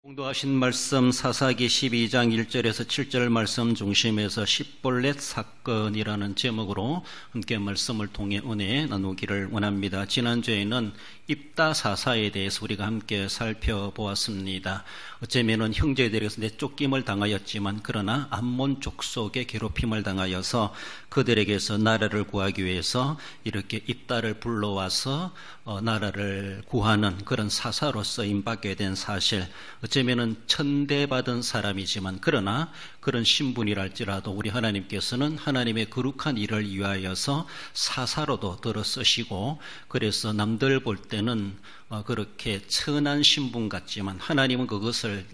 공도하신 말씀 사사기 12장 1절에서 7절 말씀 중심에서 십볼렛 사건이라는 제목으로 함께 말씀을 통해 은혜 나누기를 원합니다. 지난주에는 입다사사에 대해서 우리가 함께 살펴보았습니다. 어쩌면은 형제들에게서 내쫓김을 당하였지만 그러나 암몬 족속의 괴롭힘을 당하여서 그들에게서 나라를 구하기 위해서 이렇게 입다를 불러와서 나라를 구하는 그런 사사로 쓰임받게 된 사실, 어쩌면은 천대받은 사람이지만 그러나 그런 신분이랄지라도 우리 하나님께서는 하나님의 거룩한 일을 위하여서 사사로도 들어 쓰시고, 그래서 남들 볼 때는 그렇게 천한 신분 같지만 하나님은 그것을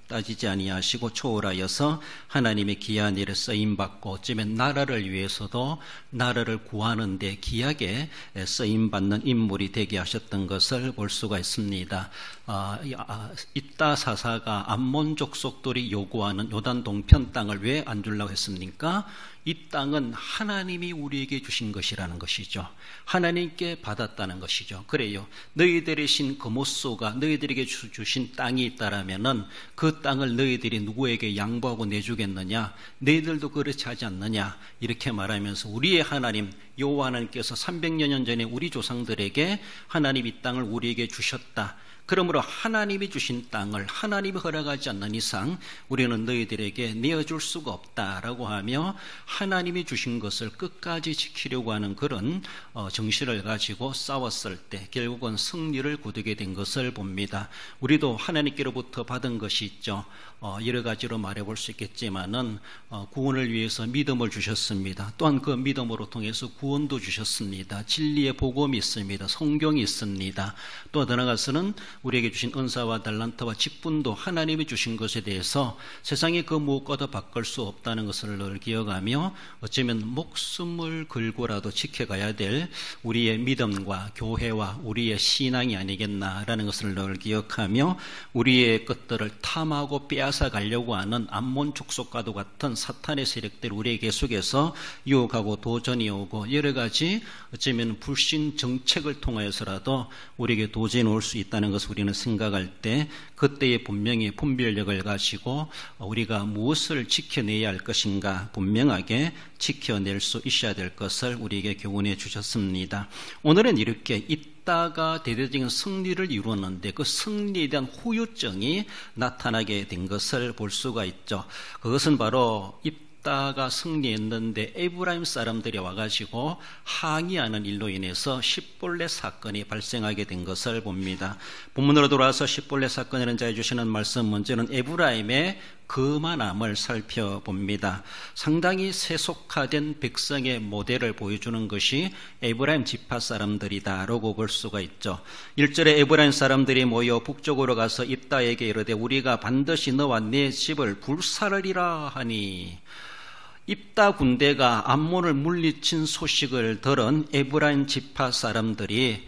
따지지 아니하시고 초월하여서 하나님의 귀한 일에 쓰임받고 어쩌면 나라를 위해서도 나라를 구하는 데 귀하게 쓰임받는 인물이 되게 하셨던 것을 볼 수가 있습니다. 입다 사사가 암몬 족속들이 요구하는 요단 동편 땅을 왜 안 주려고 했습니까? 이 땅은 하나님이 우리에게 주신 것이라는 것이죠. 하나님께 받았다는 것이죠. 그래요. 너희들의 신 거모소가 너희들에게 주신 땅이 있다라면은 그 땅을 너희들이 누구에게 양보하고 내주겠느냐? 너희들도 그렇지 하지 않느냐? 이렇게 말하면서 우리의 하나님 여호와 하나님께서 300여 년 전에 우리 조상들에게 하나님 이 땅을 우리에게 주셨다. 그러므로 하나님이 주신 땅을 하나님이 허락하지 않는 이상 우리는 너희들에게 내어줄 수가 없다라고 하며 하나님이 주신 것을 끝까지 지키려고 하는 그런 정신을 가지고 싸웠을 때 결국은 승리를 거두게 된 것을 봅니다. 우리도 하나님께로부터 받은 것이 있죠. 여러 가지로 말해볼 수 있겠지만은 구원을 위해서 믿음을 주셨습니다. 또한 그 믿음으로 통해서 구원도 주셨습니다. 진리의 복음이 있습니다. 성경이 있습니다. 또 더 나아가서는 우리에게 주신 은사와 달란트와 직분도 하나님이 주신 것에 대해서 세상에 그 무엇과도 바꿀 수 없다는 것을 늘 기억하며 어쩌면 목숨을 걸고라도 지켜가야 될 우리의 믿음과 교회와 우리의 신앙이 아니겠나라는 것을 늘 기억하며 우리의 것들을 탐하고 빼앗아 가려고 하는 암몬 족속과도 같은 사탄의 세력들 우리에게 계속해서 유혹하고 도전이 오고 여러 가지 어쩌면 불신 정책을 통하여서라도 우리에게 도전이 올 수 있다는 것을 우리는 생각할 때 그때의 분명히 분별력을 가지고 우리가 무엇을 지켜내야 할 것인가 분명하게 지켜낼 수 있어야 될 것을 우리에게 교훈해 주셨습니다. 오늘은 이렇게 입다가 대대적인 승리를 이루었는데 그 승리에 대한 후유증이 나타나게 된 것을 볼 수가 있죠. 그것은 바로 입다가 승리했는데 에브라임 사람들이 와가지고 항의하는 일로 인해서 십볼렛 사건이 발생하게 된 것을 봅니다. 본문으로 돌아와서 십볼렛 사건이라는 자에 주시는 말씀 먼저는 에브라임의 거만함을 살펴봅니다. 상당히 세속화된 백성의 모델을 보여주는 것이 에브라임 지파 사람들이다라고 볼 수가 있죠. 1절에 에브라임 사람들이 모여 북쪽으로 가서 입다에게 이르되 우리가 반드시 너와 네 집을 불사르리라 하니, 입다 군대가 암몬을 물리친 소식을 들은 에브라임 지파 사람들이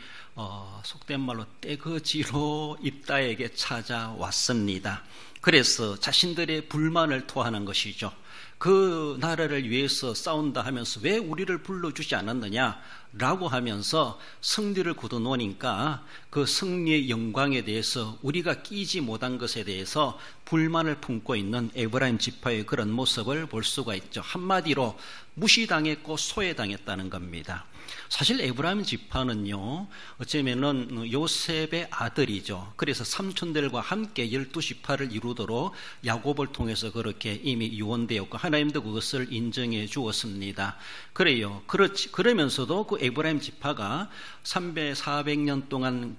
속된 말로 떼거지로 입다에게 찾아왔습니다. 그래서 자신들의 불만을 토하는 것이죠. 그 나라를 위해서 싸운다 하면서 왜 우리를 불러주지 않았느냐 라고 하면서 승리를 거둬놓으니까 그 승리의 영광에 대해서 우리가 끼지 못한 것에 대해서 불만을 품고 있는 에브라임 지파의 그런 모습을 볼 수가 있죠. 한마디로 무시당했고 소외당했다는 겁니다. 사실 에브라임 지파는요, 어쩌면은 요셉의 아들이죠. 그래서 삼촌들과 함께 12지파를 이루도록 야곱을 통해서 그렇게 이미 유언되었고 하나님도 그것을 인정해 주었습니다. 그래요. 그러면서도 그 에브라임 지파가 400년 동안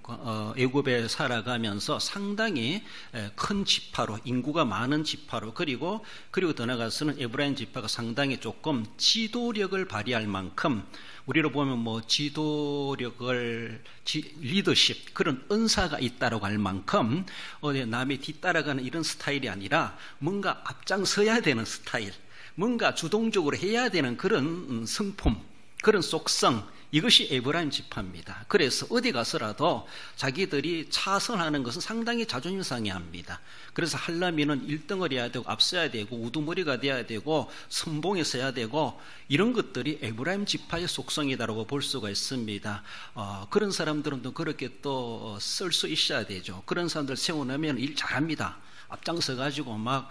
애굽에 살아가면서 상당히 큰 지파로, 인구가 많은 지파로, 그리고 더 나아가서는 에브라임 지파가 상당히 조금 지도력을 발휘할 만큼, 우리로 보면 지도력을, 리더십, 그런 은사가 있다라고 할 만큼 남이 뒤따라가는 이런 스타일이 아니라 뭔가 앞장서야 되는 스타일, 뭔가 주동적으로 해야 되는 그런 성품, 그런 속성, 이것이 에브라임 지파입니다. 그래서 어디 가서라도 자기들이 차선하는 것은 상당히 자존심 상해합니다. 그래서 하려면은 1등을 해야 되고 앞서야 되고 우두머리가 돼야 되고 선봉에 서야 되고 이런 것들이 에브라임 지파의 속성이다라고 볼 수가 있습니다. 그런 사람들은 또 그렇게 또 쓸 수 있어야 되죠. 그런 사람들 세워놓으면 일 잘합니다. 앞장서 가지고 막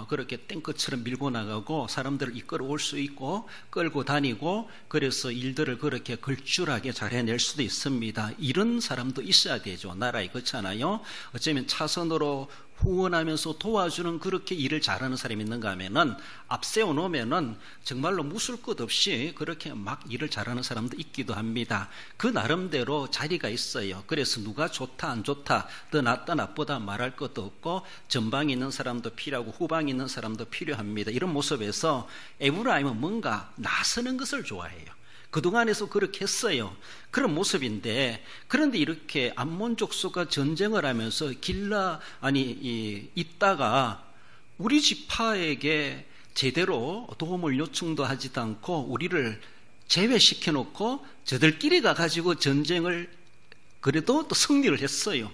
그렇게 탱크처럼 밀고 나가고 사람들을 이끌어 올 수 있고 끌고 다니고 그래서 일들을 그렇게 걸출하게 잘 해낼 수도 있습니다. 이런 사람도 있어야 되죠. 나라에. 그렇잖아요. 어쩌면 차선으로 후원하면서 도와주는 그렇게 일을 잘하는 사람이 있는가 하면은 앞세워 놓으면은 정말로 무술 것 없이 그렇게 막 일을 잘하는 사람도 있기도 합니다. 그 나름대로 자리가 있어요. 그래서 누가 좋다 안 좋다 더 낫다 나쁘다 말할 것도 없고 전방에 있는 사람도 필요하고 후방에 있는 사람도 필요합니다. 이런 모습에서 에브라임은 뭔가 나서는 것을 좋아해요. 그동안에서 그렇게 했어요. 그런 모습인데, 그런데 이렇게 암몬 족속과 전쟁을 하면서 있다가 우리 지파에게 제대로 도움을 요청도 하지도 않고 우리를 제외시켜 놓고 저들끼리 가가지고 전쟁을 그래도 또 승리를 했어요.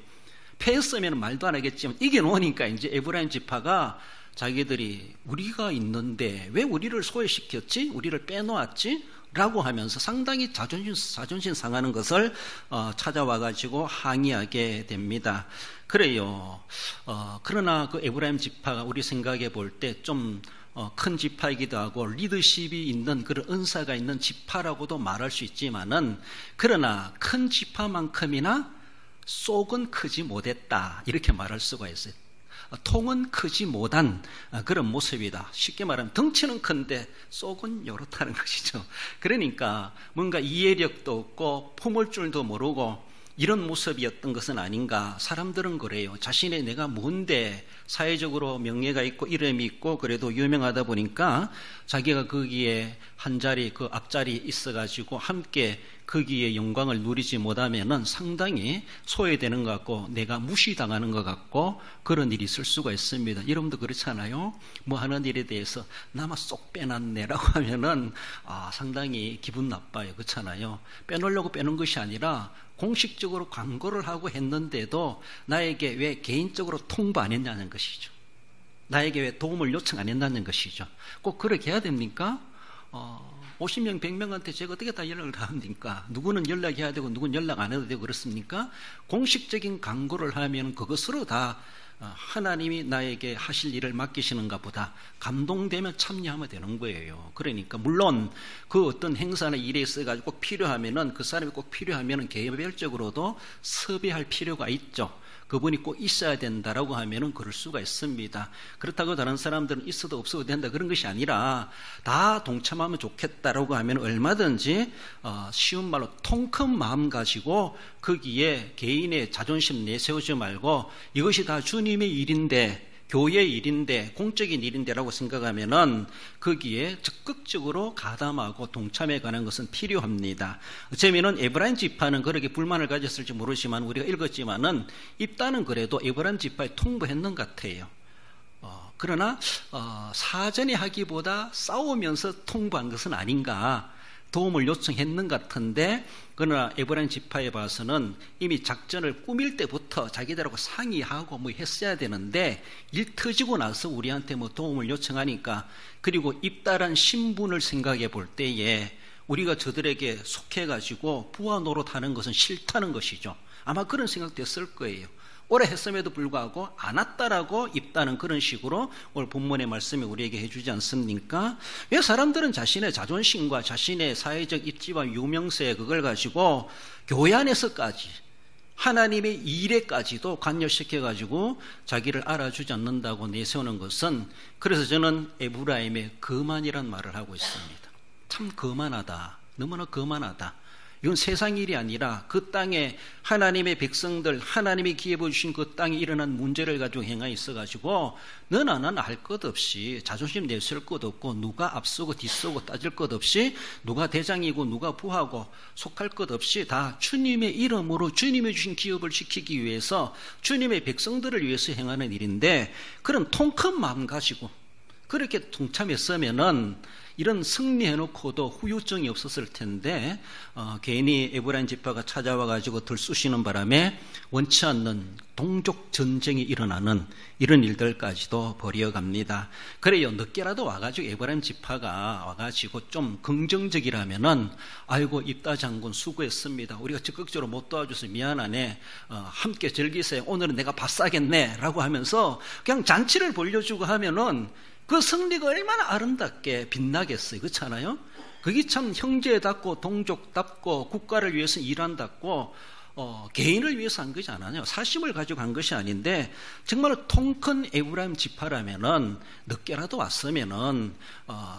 패했으면 말도 안 하겠지만 이겨놓으니까 이제 에브라임 지파가 자기들이 우리가 있는데 왜 우리를 소외시켰지? 우리를 빼놓았지? 라고 하면서 상당히 자존심 상하는 것을 찾아와가지고 항의하게 됩니다. 그래요. 그러나 그 에브라임 지파가 우리 생각해 볼 때 좀 큰 지파이기도 하고 리더십이 있는 그런 은사가 있는 지파라고도 말할 수 있지만은 그러나 큰 지파만큼이나 속은 크지 못했다 이렇게 말할 수가 있어요. 통은 크지 못한 그런 모습이다. 쉽게 말하면 덩치는 큰데 속은 요렇다는 것이죠. 그러니까 뭔가 이해력도 없고 품을 줄도 모르고 이런 모습이었던 것은 아닌가. 사람들은 그래요. 자신의 내가 뭔데 사회적으로 명예가 있고 이름이 있고 그래도 유명하다 보니까 자기가 거기에 한 자리 그 앞자리에 있어가지고 함께 거기에 영광을 누리지 못하면은 상당히 소외되는 것 같고 내가 무시당하는 것 같고 그런 일이 있을 수가 있습니다. 여러분도 그렇잖아요. 뭐 하는 일에 대해서 나만 쏙 빼놨네라고 하면은 상당히 기분 나빠요. 그렇잖아요. 빼놓으려고 빼놓은 것이 아니라 공식적으로 광고를 하고 했는데도 나에게 왜 개인적으로 통보 안 했냐는 것이죠. 나에게 왜 도움을 요청 안 했냐는 것이죠. 꼭 그렇게 해야 됩니까? 50명, 100명한테 제가 어떻게 다 연락을 다 합니까? 누구는 연락해야 되고 누구는 연락 안 해도 되고 그렇습니까? 공식적인 광고를 하면 그것으로 다 하나님이 나에게 하실 일을 맡기시는가 보다 감동되면 참여하면 되는 거예요. 그러니까 물론 그 어떤 행사나 일에 있어가지고 꼭 필요하면은 그 사람이 꼭 필요하면은 개별적으로도 섭외할 필요가 있죠. 그분이 꼭 있어야 된다라고 하면은 그럴 수가 있습니다. 그렇다고 다른 사람들은 있어도 없어도 된다 그런 것이 아니라 다 동참하면 좋겠다라고 하면 얼마든지 쉬운 말로 통 큰 마음 가지고 거기에 개인의 자존심 내세우지 말고 이것이 다 주님의 일인데 교회의 일인데 공적인 일인데라고 생각하면은 거기에 적극적으로 가담하고 동참해 가는 것은 필요합니다. 어쩌면은 에브라임 지파는 그렇게 불만을 가졌을지 모르지만 우리가 읽었지만은 입단은 그래도 에브라임 지파에 통보했는 것 같아요. 그러나 사전에 하기보다 싸우면서 통보한 것은 아닌가. 도움을 요청했는 것 같은데 그러나 에브라임 지파에 봐서는 이미 작전을 꾸밀 때부터 자기들하고 상의하고 뭐 했어야 되는데 일 터지고 나서 우리한테 뭐 도움을 요청하니까 그리고 입달한 신분을 생각해 볼 때에 우리가 저들에게 속해가지고 부하 노릇하는 것은 싫다는 것이죠. 아마 그런 생각도 했을 거예요. 오래 했음에도 불구하고 안 왔다라고 입다는 그런 식으로 오늘 본문의 말씀이 우리에게 해주지 않습니까? 왜 사람들은 자신의 자존심과 자신의 사회적 입지와 유명세 그걸 가지고 교회 안에서까지 하나님의 일에까지도 관여시켜가지고 자기를 알아주지 않는다고 내세우는 것은 그래서 저는 에브라임의 거만이란 말을 하고 있습니다. 참 거만하다. 너무나 거만하다. 이건 세상 일이 아니라 그 땅에 하나님의 백성들 하나님이 기회해 주신 그 땅에 일어난 문제를 가지고 행하에 있어가지고 너나 나나 할 것 없이 자존심 내세울 것 없고 누가 앞서고 뒤서고 따질 것 없이 누가 대장이고 누가 부하고 속할 것 없이 다 주님의 이름으로 주님이 주신 기업을 지키기 위해서 주님의 백성들을 위해서 행하는 일인데 그런 통 큰 마음 가지고 그렇게 동참했으면은 이런 승리해놓고도 후유증이 없었을 텐데 괜히 에브라임 지파가 찾아와가지고 들쑤시는 바람에 원치 않는 동족 전쟁이 일어나는 이런 일들까지도 벌이어갑니다. 그래요, 늦게라도 와가지고 에브라임 지파가 와가지고 좀 긍정적이라면은 아이고 입다 장군 수고했습니다. 우리가 적극적으로 못 도와줘서 미안하네. 함께 즐기세요. 오늘은 내가 밥 싸겠네 라고 하면서 그냥 잔치를 벌려주고 하면은 그 승리가 얼마나 아름답게 빛나겠어요. 그렇잖아요? 그게 참 형제답고 동족답고 국가를 위해서 일한답고 개인을 위해서 한 것이 아니에요. 사심을 가지고 한 것이 아닌데 정말로 통 큰 에브라임 지파라면은 늦게라도 왔으면은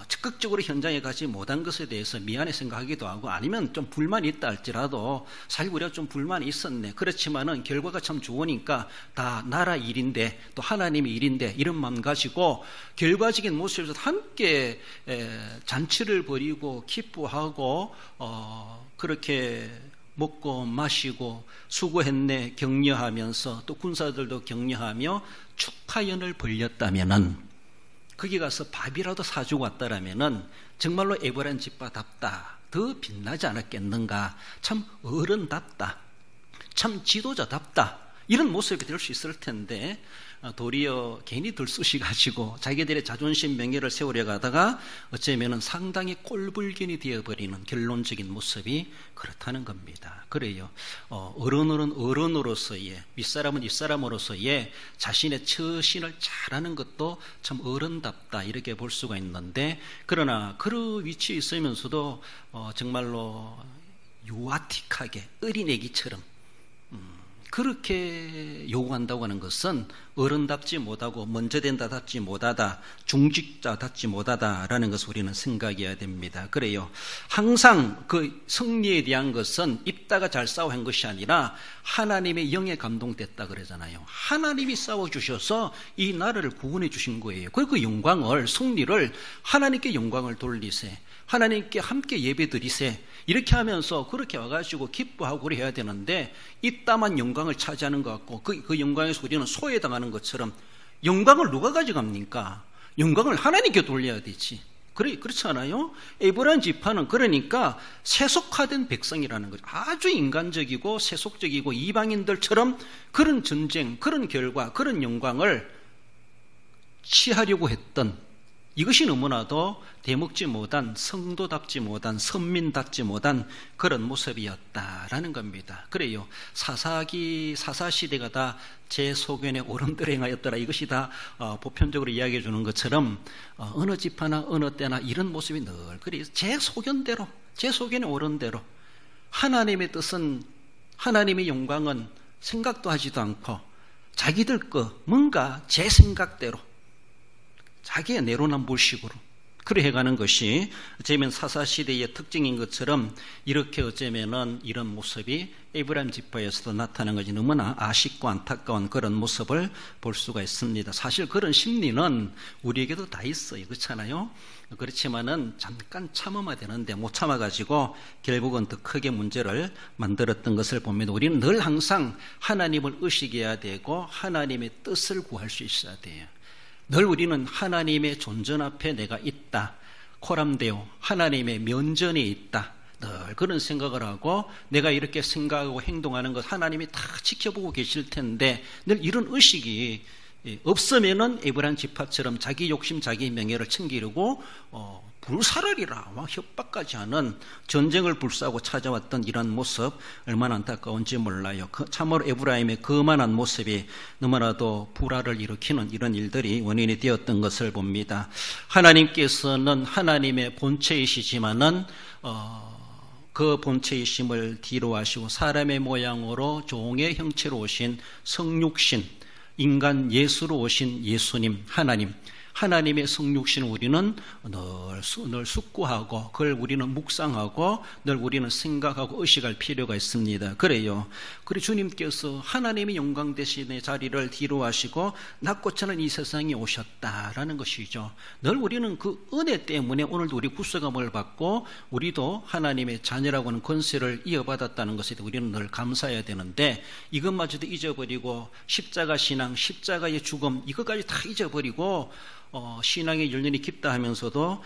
적극적으로 현장에 가지 못한 것에 대해서 미안해 생각하기도 하고 아니면 좀 불만이 있다 할지라도 사실 우리가 좀 불만이 있었네. 그렇지만은 결과가 참 좋으니까 다 나라 일인데 또 하나님의 일인데 이런 마음 가지고 결과적인 모습에서 함께 잔치를 벌이고 기뻐하고 그렇게 먹고 마시고 수고했네 격려하면서 또 군사들도 격려하며 축하연을 벌렸다면은 거기 가서 밥이라도 사주고 왔다라면은 정말로 에브라임 지파답다 더 빛나지 않았겠는가. 참 어른답다, 참 지도자답다 이런 모습이 될 수 있을 텐데 도리어 괜히 들쑤시가지고 자기들의 자존심 명예를 세우려 가다가 어쩌면은 상당히 꼴불견이 되어버리는 결론적인 모습이 그렇다는 겁니다. 그래요. 어른은 어른으로서의, 윗사람은 윗사람으로서의 자신의 처신을 잘하는 것도 참 어른답다 이렇게 볼 수가 있는데 그러나 그 위치에 있으면서도 정말로 유아틱하게 어린애기처럼 그렇게 요구한다고 하는 것은 어른답지 못하고 먼저 된다답지 못하다, 중직자답지 못하다라는 것을 우리는 생각해야 됩니다. 그래요. 항상 그 승리에 대한 것은 입다가 잘 싸워한 것이 아니라 하나님의 영에 감동됐다 그러잖아요. 하나님이 싸워주셔서 이 나라를 구원해 주신 거예요. 그리고 그 영광을, 승리를 하나님께 영광을 돌리세, 하나님께 함께 예배드리세 이렇게 하면서 그렇게 와가지고 기뻐하고 그래야 되는데 이따만 영광을 차지하는 것 같고 그 영광에서 우리는 소외당하는 것처럼 영광을 누가 가져갑니까? 영광을 하나님께 돌려야 되지. 그렇지 않아요? 에브라임 지파는 그러니까 세속화된 백성이라는 거죠. 아주 인간적이고 세속적이고 이방인들처럼 그런 전쟁, 그런 결과, 그런 영광을 취하려고 했던 이것이 너무나도 대먹지 못한 성도답지 못한 선민답지 못한 그런 모습이었다라는 겁니다. 그래요. 사사시대가 다 제 소견에 옳은대로 행하였더라. 이것이 다 보편적으로 이야기해 주는 것처럼 어느 집하나 어느 때나 이런 모습이 늘 그래요. 제 소견대로, 제 소견에 옳은 대로 하나님의 뜻은, 하나님의 영광은 생각도 하지도 않고 자기들 거 뭔가 제 생각대로 자기의 내로남불식으로 그래 해가는 것이 어쩌면 사사시대의 특징인 것처럼 이렇게 어쩌면은 이런 모습이 에브라임 지파에서도 나타나는 것이 너무나 아쉽고 안타까운 그런 모습을 볼 수가 있습니다. 사실 그런 심리는 우리에게도 다 있어요. 그렇잖아요? 그렇지만은 잠깐 참아야 되는데 못 참아가지고 결국은 더 크게 문제를 만들었던 것을 봅니다. 우리는 늘 항상 하나님을 의식해야 되고 하나님의 뜻을 구할 수 있어야 돼요. 늘 우리는 하나님의 존전 앞에 내가 있다, 코람데오, 하나님의 면전에 있다, 늘 그런 생각을 하고 내가 이렇게 생각하고 행동하는 것 하나님이 다 지켜보고 계실 텐데 늘 이런 의식이 없으면은 에브라임 지파처럼 자기 욕심, 자기 명예를 챙기려고 불살하리라 막 협박까지 하는 전쟁을 불사하고 찾아왔던 이런 모습 얼마나 안타까운지 몰라요. 참으로 에브라임의 그만한 모습이 너무나도 불화를 일으키는 이런 일들이 원인이 되었던 것을 봅니다. 하나님께서는 하나님의 본체이시지만은 그 본체이심을 뒤로 하시고 사람의 모양으로 종의 형체로 오신 성육신, 인간 예수로 오신 예수님, 하나님의 성육신을 우리는 늘 숙고하고 그걸 우리는 묵상하고 늘 우리는 생각하고 의식할 필요가 있습니다. 그래요. 그리고 주님께서 하나님의 영광 대신의 자리를 뒤로 하시고 낮고차는 이 세상에 오셨다라는 것이죠. 늘 우리는 그 은혜 때문에 오늘도 우리 구속함을 받고 우리도 하나님의 자녀라고 하는 권세를 이어받았다는 것에 우리는 늘 감사해야 되는데 이것마저도 잊어버리고 십자가 신앙, 십자가의 죽음 이것까지 다 잊어버리고 신앙의 열련이 깊다 하면서도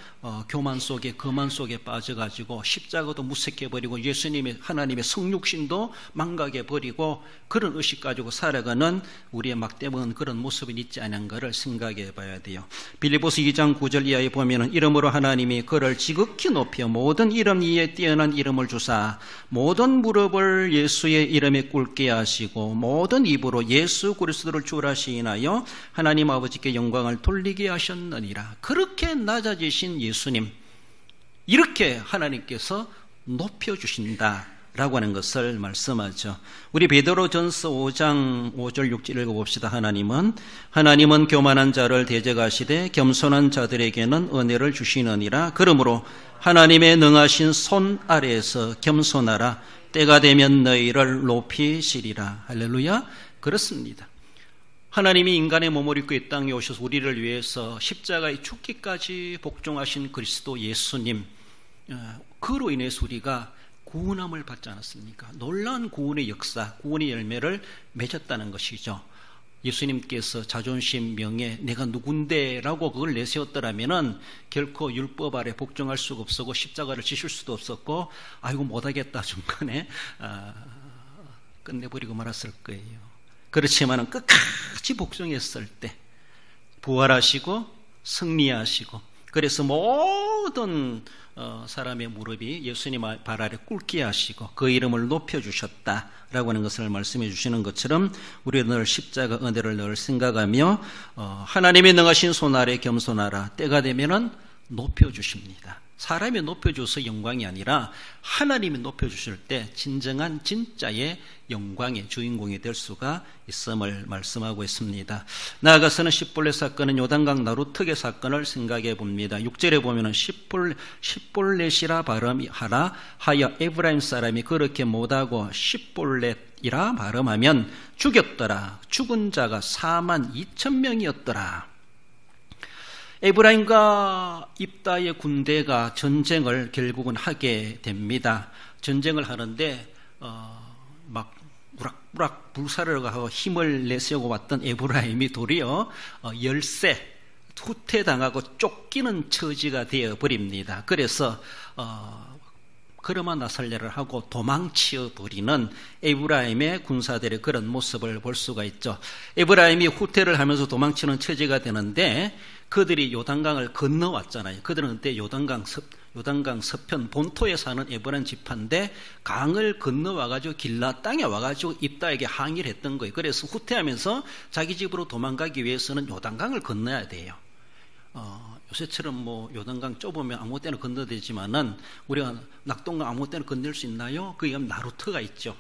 교만 속에 거만 속에 빠져가지고 십자가도 무색해버리고 예수님의 하나님의 성육신도 망각해버리고 그런 의식 가지고 살아가는 우리의 막대먹은 그런 모습이 있지 않은가를 생각해 봐야 돼요. 빌립보서 2장 9절 이하에 보면은 이름으로 하나님이 그를 지극히 높여 모든 이름 위에 뛰어난 이름을 주사 모든 무릎을 예수의 이름에 꿇게 하시고 모든 입으로 예수 그리스도를 주라 시인하여 하나님 아버지께 영광을 돌리게 하셨느니라. 그렇게 낮아지신 예수님, 이렇게 하나님께서 높여주신다 라고 하는 것을 말씀하죠. 우리 베드로전서 5장 5절 6절 읽어봅시다. 하나님은 교만한 자를 대적하시되 겸손한 자들에게는 은혜를 주시느니라. 그러므로 하나님의 능하신 손 아래에서 겸손하라. 때가 되면 너희를 높이시리라. 할렐루야. 그렇습니다. 하나님이 인간의 몸을 입고 이 땅에 오셔서 우리를 위해서 십자가에 죽기까지 복종하신 그리스도 예수님, 그로 인해서 우리가 구원함을 받지 않았습니까? 놀라운 구원의 역사, 구원의 열매를 맺었다는 것이죠. 예수님께서 자존심, 명예, 내가 누군데 라고 그걸 내세웠더라면 결코 율법 아래 복종할 수가 없었고 십자가를 지실 수도 없었고 아이고 못하겠다 중간에 끝내버리고 말았을 거예요. 그렇지만 끝까지 복종했을 때 부활하시고 승리하시고 그래서 모든 사람의 무릎이 예수님 발 아래 꿇게 하시고 그 이름을 높여주셨다라고 하는 것을 말씀해 주시는 것처럼 우리는 늘 십자가 은혜를 늘 생각하며 하나님의 능하신 손 아래 겸손하라. 때가 되면은 높여주십니다. 사람이 높여줘서 영광이 아니라 하나님이 높여주실 때 진정한 진짜의 영광의 주인공이 될 수가 있음을 말씀하고 있습니다. 나아가서는 십볼렛 사건은 요단강 나루특의 사건을 생각해 봅니다. 6절에 보면은 십볼렛이라 발음하라 하여 에브라임 사람이 그렇게 못하고 십볼렛이라 발음하면 죽였더라. 죽은 자가 42,000명이었더라. 에브라임과 입다의 군대가 전쟁을 결국은 하게 됩니다. 전쟁을 하는데 막 우락부락 불사르고 하고 힘을 내세우고 왔던 에브라임이 도리어 열세 후퇴당하고 쫓기는 처지가 되어버립니다. 그래서 그러마 나살레를 하고 도망치어 버리는 에브라임의 군사들의 그런 모습을 볼 수가 있죠. 에브라임이 후퇴를 하면서 도망치는 처지가 되는데 그들이 요단강을 건너왔잖아요. 그들은 그때 요단강 서편 본토에 사는 에브라임 지파인데 강을 건너와가지고 길라 땅에 와가지고 입다에게 항의를 했던 거예요. 그래서 후퇴하면서 자기 집으로 도망가기 위해서는 요단강을 건너야 돼요. 요새처럼 뭐 요단강 좁으면 아무 때나 건너야 되지만은 우리가 낙동강 아무 때나 건널 수 있나요? 그게 나루터가 있죠.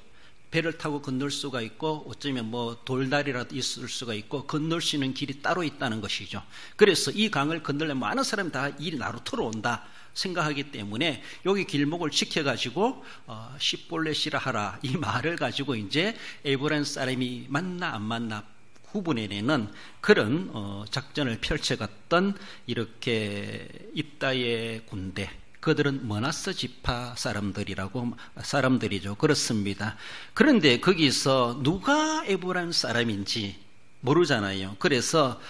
배를 타고 건널 수가 있고 어쩌면 뭐 돌다리라도 있을 수가 있고 건널 수 있는 길이 따로 있다는 것이죠. 그래서 이 강을 건너려면 많은 사람이 다 이 나루터로 온다 생각하기 때문에 여기 길목을 지켜가지고 십볼렛이라 하라 이 말을 가지고 이제 에브라임 사람이 만나 안 만나 구분해내는 그런 작전을 펼쳐갔던 이렇게 입다의 군대, 그들은 머나스 지파 사람들이죠. 그렇습니다. 그런데 거기서 누가 에브라임 사람인지 모르잖아요. 그래서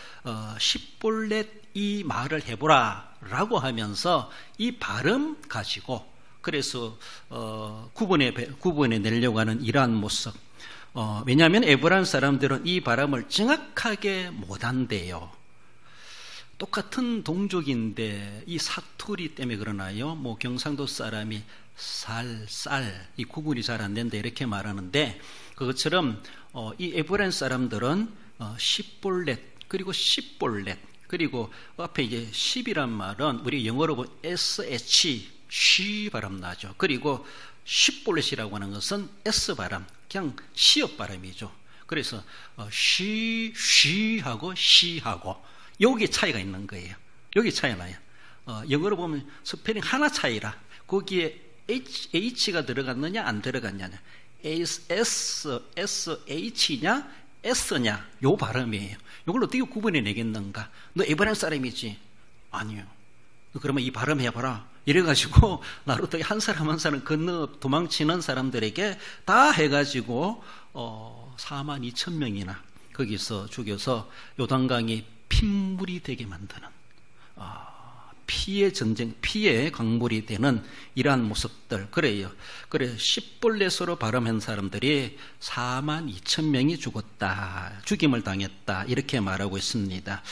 십볼렛 이 말을 해보라 라고 하면서 이 발음 가지고 그래서 구분해 내려고 하는 이러한 모습. 왜냐하면 에브라임 사람들은 이 발음을 정확하게 못한대요. 똑같은 동족인데 이 사투리 때문에 그러나요? 뭐 경상도 사람이 쌀 이 구분이 잘 안 된다 이렇게 말하는데 그것처럼 이 에브라임 사람들은 십볼렛 그리고 십볼렛 그리고 앞에 이제 10이란 말은 우리 영어로 보면 SH 쉬 발음 나죠. 그리고 십볼렛이라고 하는 것은 S 발음 그냥 시업 발음이죠. 그래서 쉬하고 시하고 여기 차이가 있는 거예요. 여기 차이 나요. 영어로 보면 스펠링 하나 차이라 거기에 H가 들어갔느냐 안 들어갔느냐 SH냐 S냐 요 발음이에요. 이걸 어떻게 구분해 내겠는가? 너 에브라임 사람이지? 아니요. 그러면 이 발음 해봐라. 이래가지고 나루터 한 사람 한 사람 건너 도망치는 사람들에게 다 해가지고 42,000명이나 거기서 죽여서 요단강이 핏물이 되게 만드는 피의 전쟁, 피의 광물이 되는 이러한 모습들. 그래요. 그래, 십볼렛으로 발음한 사람들이 42,000명이 죽었다, 죽임을 당했다, 이렇게 말하고 있습니다.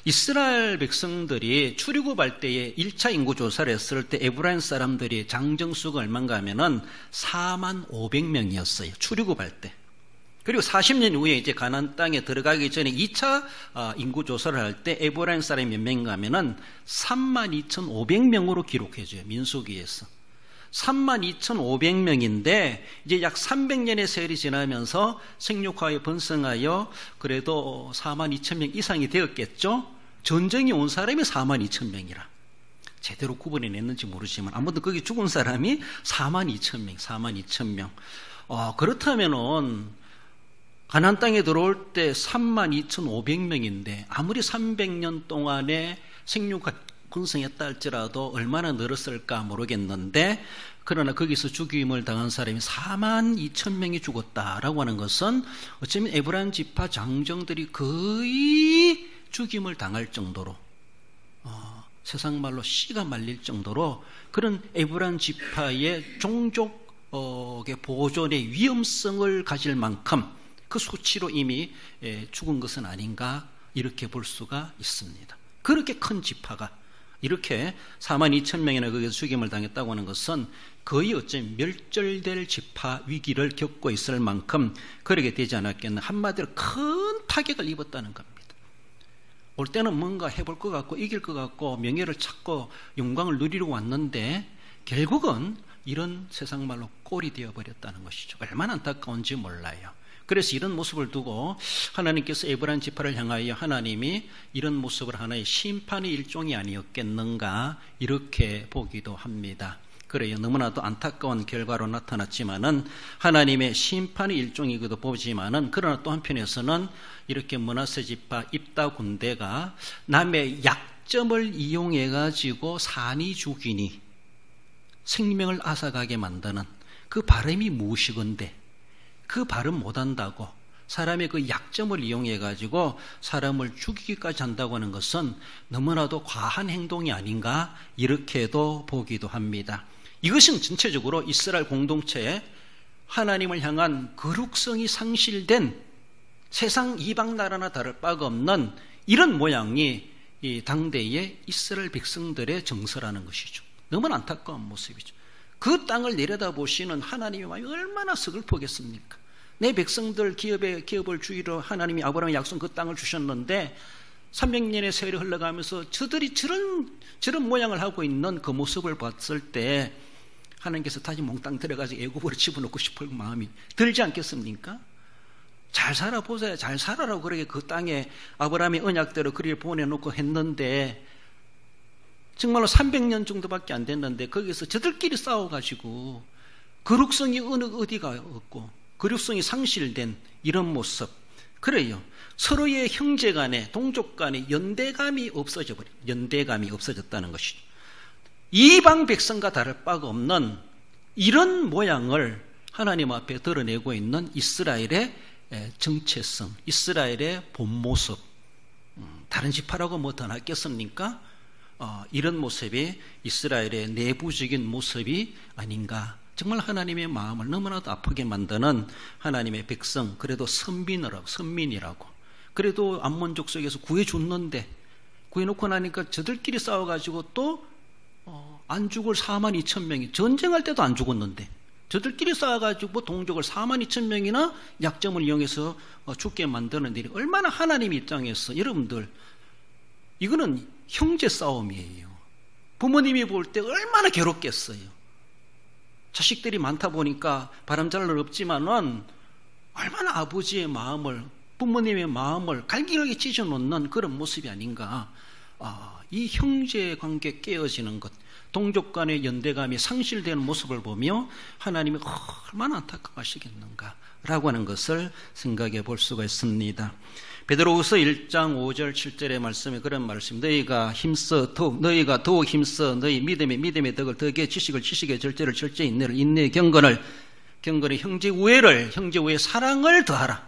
이스라엘 백성들이 출애굽할 때에 1차 인구 조사를 했을 때 에브라임 사람들이 장정수가 얼마인가 하면은 45,000명이었어요. 출애굽할 때. 그리고 40년 후에 이제 가나안 땅에 들어가기 전에 2차 인구 조사를 할 때 에브라임 사람이 몇 명인가 하면은 32,500명으로 기록해줘요. 민수기에서. 32,500명인데 이제 약 300년의 세월이 지나면서 생육하여 번성하여 그래도 42,000명 이상이 되었겠죠. 전쟁이 온 사람이 42,000명이라. 제대로 구분해 냈는지 모르지만 아무튼 거기 죽은 사람이 42,000명, 42,000명. 그렇다면은 가나안 땅에 들어올 때 32,500명인데 아무리 300년 동안에 생육하 군성했다 할지라도 얼마나 늘었을까 모르겠는데, 그러나 거기서 죽임을 당한 사람이 42,000명이 죽었다라고 하는 것은 어쩌면 에브라임 지파 장정들이 거의 죽임을 당할 정도로 세상 말로 씨가 말릴 정도로 그런 에브라임 지파의 종족의 보존의 위험성을 가질 만큼 그 수치로 이미 죽은 것은 아닌가, 이렇게 볼 수가 있습니다. 그렇게 큰 지파가 이렇게 42,000명이나 거기서 죽임을 당했다고 하는 것은 거의 어쩌면 멸절될 지파 위기를 겪고 있을 만큼 그렇게 되지 않았겠나. 한마디로 큰 타격을 입었다는 겁니다. 올 때는 뭔가 해볼 것 같고 이길 것 같고 명예를 찾고 영광을 누리려고 왔는데 결국은 이런 세상 말로 꼴이 되어버렸다는 것이죠. 얼마나 안타까운지 몰라요. 그래서 이런 모습을 두고 하나님께서 에브라임 지파를 향하여 하나님이 이런 모습을 하나의 심판의 일종이 아니었겠는가, 이렇게 보기도 합니다. 그래요. 너무나도 안타까운 결과로 나타났지만은 하나님의 심판의 일종이기도 보지만은, 그러나 또 한편에서는 이렇게 므낫세 지파 입다 군대가 남의 약점을 이용해 가지고 산이 죽이니 생명을 앗아가게 만드는 그 바람이 무엇이건데 그 발음 못한다고 사람의 그 약점을 이용해 가지고 사람을 죽이기까지 한다고 하는 것은 너무나도 과한 행동이 아닌가, 이렇게도 보기도 합니다. 이것은 전체적으로 이스라엘 공동체에 하나님을 향한 거룩성이 상실된 세상 이방 나라나 다를 바가 없는 이런 모양이 이 당대의 이스라엘 백성들의 정서라는 것이죠. 너무나 안타까운 모습이죠. 그 땅을 내려다보시는 하나님의 마음이 얼마나 서글프겠습니까? 내 백성들 기업을 주기로 하나님이 아브라함의 약속 그 땅을 주셨는데 300년의 세월이 흘러가면서 저들이 저런 모양을 하고 있는 그 모습을 봤을 때 하나님께서 다시 몽땅 들어가서 애굽으로 집어넣고 싶을 마음이 들지 않겠습니까? 잘 살아보세요. 잘 살아라고 그렇게 그 땅에 아브라함의 언약대로 그리를 보내놓고 했는데 정말로 300년 정도밖에 안 됐는데 거기서 저들끼리 싸워가지고 거룩성이 어디가 없고 거룩성이 상실된 이런 모습. 그래요. 서로의 형제 간에 동족 간에 연대감이 없어졌다는 것이죠. 이방 백성과 다를 바가 없는 이런 모양을 하나님 앞에 드러내고 있는 이스라엘의 정체성, 이스라엘의 본 모습. 다른 지파라고 뭐 더 낫겠습니까? 이런 모습이 이스라엘의 내부적인 모습이 아닌가. 정말 하나님의 마음을 너무나도 아프게 만드는 하나님의 백성, 그래도 선민이라고. 그래도 암몬족 속에서 구해줬는데 구해놓고 나니까 저들끼리 싸워가지고 또 안 죽을 42,000명이, 전쟁할 때도 안 죽었는데 저들끼리 싸워가지고 동족을 42,000명이나 약점을 이용해서 죽게 만드는 일이 얼마나 하나님 입장에서, 여러분들 이거는 형제 싸움이에요. 부모님이 볼 때 얼마나 괴롭겠어요. 자식들이 많다 보니까 바람잘 일 없지만은 얼마나 아버지의 마음을, 부모님의 마음을 갈기갈기 찢어놓는 그런 모습이 아닌가. 이 형제 관계 깨어지는 것, 동족 간의 연대감이 상실되는 모습을 보며 하나님이 얼마나 안타까워하시겠는가 라고 하는 것을 생각해 볼 수가 있습니다. 베드로후서 1장 5절 7절의 말씀에 그런 말씀, 너희가 더욱 힘써 너희 믿음의 덕을 덕에 지식의 절제를 절제히 인내의 경건을 형제 우애 사랑을 더하라.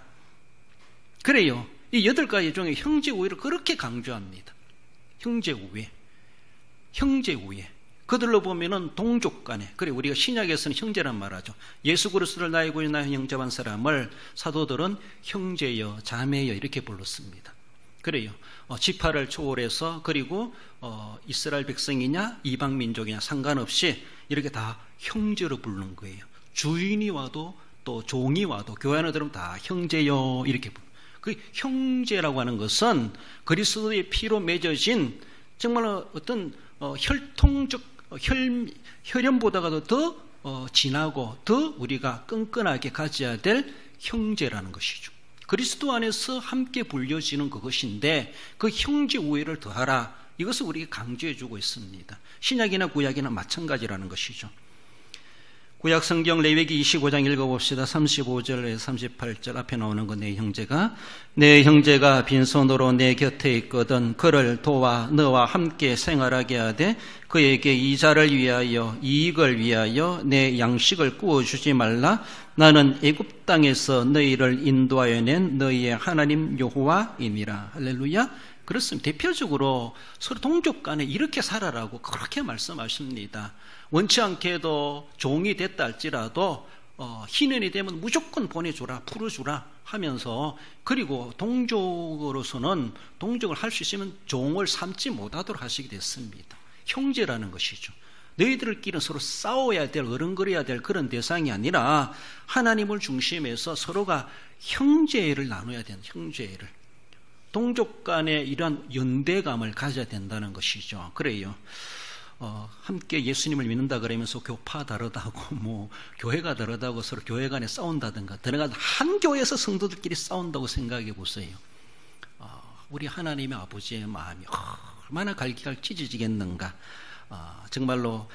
그래요. 이 8가지 중에 형제 우애를 그렇게 강조합니다. 형제 우애. 형제 우애. 그들로 보면은 동족 간에, 그래 우리가 신약에서는 형제란 말하죠. 예수 그리스도를 나의 구주 나의 형제한 사람을 사도들은 형제여 자매여 이렇게 불렀습니다. 그래요. 지파를 초월해서, 그리고 이스라엘 백성이냐 이방 민족이냐 상관없이 이렇게 다 형제로 부르는 거예요. 주인이 와도 또 종이 와도 교회 안에 들으면 다 형제요 이렇게 부르는. 그 형제라고 하는 것은 그리스도의 피로 맺어진 정말 어떤 혈통적 혈연보다도 더 진하고 더 우리가 끈끈하게 가져야 될 형제라는 것이죠. 그리스도 안에서 함께 불려지는 그것인데 그 형제 우애를 더하라. 이것을 우리에게 강조해 주고 있습니다. 신약이나 구약이나 마찬가지라는 것이죠. 구약 성경 레위기 25장 읽어봅시다. 35절에서 38절 앞에 나오는 거, 내 형제가 빈손으로 내 곁에 있거든 그를 도와 너와 함께 생활하게 하되 그에게 이자를 위하여 이익을 위하여 내 양식을 구워주지 말라. 나는 애굽 땅에서 너희를 인도하여 낸 너희의 하나님 여호와이니라. 할렐루야. 그렇습니다. 대표적으로 서로 동족 간에 이렇게 살아라고 그렇게 말씀하십니다. 원치 않게도 종이 됐다 할지라도 희년이 되면 무조건 보내주라, 풀어주라 하면서, 그리고 동족으로서는 동족을 할 수 있으면 종을 삼지 못하도록 하시게 됐습니다. 형제라는 것이죠. 너희들끼리는 서로 싸워야 될, 어른거려야 될 그런 대상이 아니라 하나님을 중심해서 서로가 형제를 나눠야 되는, 형제를. 동족 간의 이러한 연대감을 가져야 된다는 것이죠. 그래요. 함께 예수님을 믿는다 그러면서 교파 다르다고, 교회가 다르다고 서로 교회 간에 싸운다든가, 들어가서 한 교회에서 성도들끼리 싸운다고 생각해 보세요. 우리 하나님의 아버지의 마음이 얼마나 갈기갈 찢어지겠는가. 정말로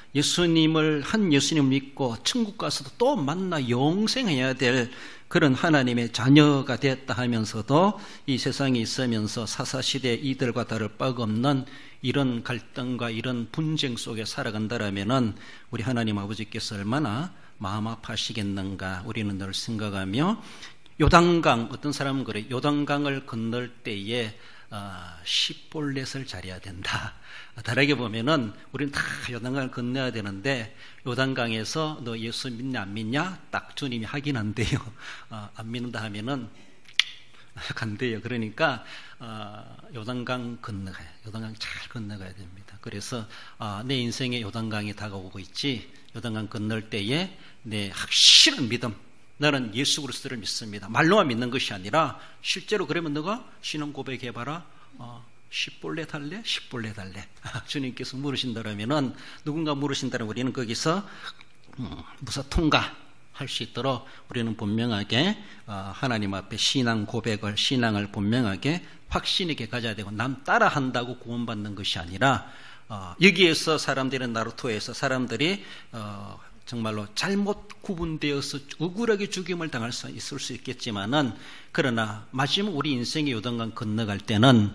한 예수님을 믿고 천국 가서도 또 만나 영생해야 될 그런 하나님의 자녀가 됐다 하면서도 이 세상에 있으면서 사사시대 이들과 다를 바가 없는 이런 갈등과 이런 분쟁 속에 살아간다라면은 우리 하나님 아버지께서 얼마나 마음 아파하시겠는가 우리는 늘 생각하며, 요단강, 어떤 사람은 그래, 요단강을 건널 때에 십볼넷을 잘해야 된다. 다르게 보면은 우리는 다 요단강을 건너야 되는데, 요단강에서 너 예수 믿냐 안 믿냐 딱 주님이 확인한대요. 안 믿는다 하면은 간대요. 그러니까 요단강 건너가요. 요단강 잘 건너가야 됩니다. 그래서 내 인생에 요단강이 다가오고 있지, 요단강 건널 때에 내 확실한 믿음, 나는 예수 그리스도를 믿습니다. 말로만 믿는 것이 아니라 실제로, 그러면 너가 신앙 고백해봐라. 10볼넷 할래? 10볼넷 할래? 주님께서 물으신다면은, 누군가 물으신다면 우리는 거기서 무사 통과할 수 있도록 우리는 분명하게 하나님 앞에 신앙을 분명하게 확신 있게 가져야 되고, 남 따라한다고 구원받는 것이 아니라 여기에서 사람들은 나루토에서 사람들이 정말로 잘못 구분되어서 억울하게 죽임을 당할 수 있을 수 있겠지만은, 그러나 마지막 우리 인생의 요단강 건너갈 때는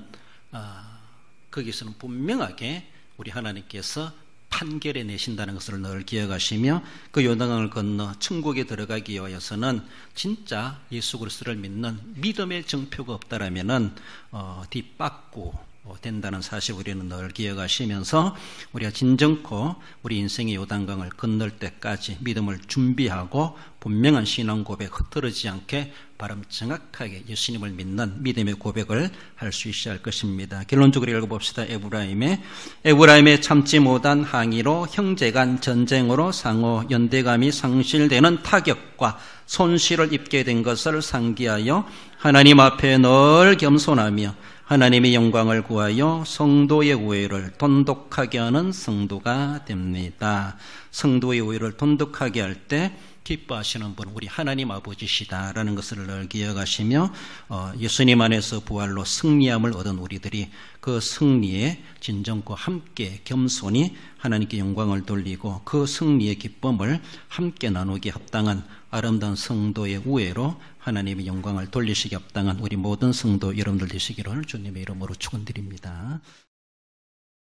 거기서는 분명하게 우리 하나님께서 판결해 내신다는 것을 늘 기억하시며, 그 요단강을 건너 천국에 들어가기 위하여서는 진짜 예수 그리스도를 믿는 믿음의 정표가 없다라면은 뒷받고 된다는 사실 우리는 늘 기억하시면서, 우리가 진정코 우리 인생의 요단강을 건널 때까지 믿음을 준비하고 분명한 신앙 고백 흐트러지지 않게 발음 정확하게 예수님을 믿는 믿음의 고백을 할 수 있어야 할 것입니다. 결론적으로 읽어봅시다. 에브라임의 참지 못한 항의로 형제간 전쟁으로 상호 연대감이 상실되는 타격과 손실을 입게 된 것을 상기하여 하나님 앞에 늘 겸손하며 하나님의 영광을 구하여 성도의 우애를 돈독하게 하는 성도가 됩니다. 성도의 우애를 돈독하게 할 때 기뻐하시는 분, 우리 하나님 아버지시다라는 것을 늘 기억하시며, 예수님 안에서 부활로 승리함을 얻은 우리들이 그 승리에 진정과 함께 겸손히 하나님께 영광을 돌리고 그 승리의 기쁨을 함께 나누기 합당한 아름다운 성도의 우애로 하나님의 영광을 돌리시기 합당한 우리 모든 성도 여러분들 되시기를 주님의 이름으로 축원드립니다.